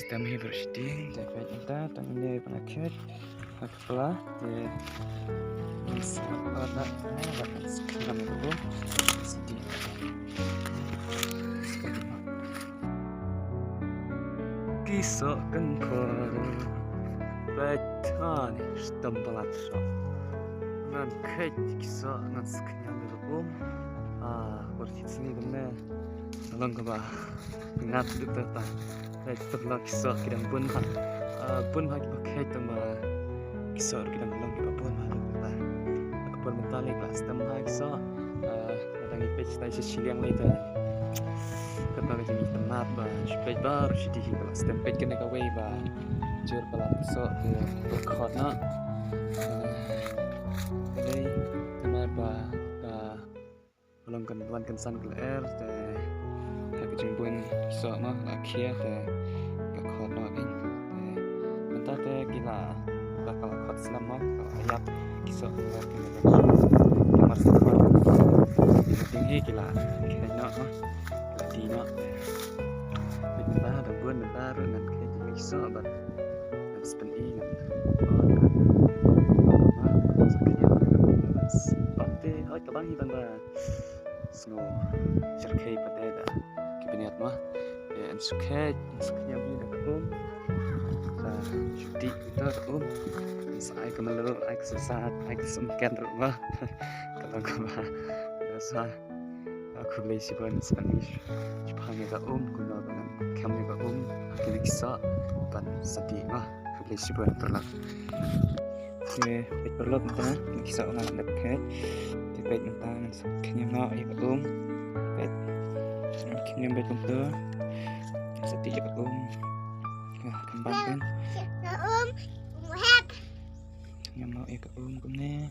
Estamos revertindo, vai tentar, também para aqui, para lá, bisa ada banyak sekali dulu, sedih. Kisah kenapa betul stempelat so. Nan kait kisah nan sekian dulu, kursi sini benar. Tolong ke bawah, ingat dulu tentang. Setelah kisah kita pun kita pakai tambah kisah kita belum kita pun kita pun mentali kelas tambah kisah datang page tadi sesiang later kita lagi ni temat page baru sedih kelas tempat kena kawai jur pelan kisah record nak jadi temat belum kenuan kensan keler Kecing pun kisah mah akhir ke kono kan. Bentar gila bakal kot selama ayat kisah kan nomor 1 tinggi gila kayaknya mah ladino. Bentar ada pun bentar dengan kayak kisah bat dan sepenuhnya seperti oi kabang ibang snow cerkai pada Biniat mah ya suket yang bini dekat jadi kita saya kemalu saya sesat saya semkan rumah kalau kemah biasa aku beli sibuan Spanish Jepang ya guna dengan kami ya kini kisah ban sedih mah aku beli sibuan perlah perlah tentang kisah orang dekat baik tentang kini nak ya Kini baik untuk setiap kembang kan. Hep. Yang mau ikut kumne.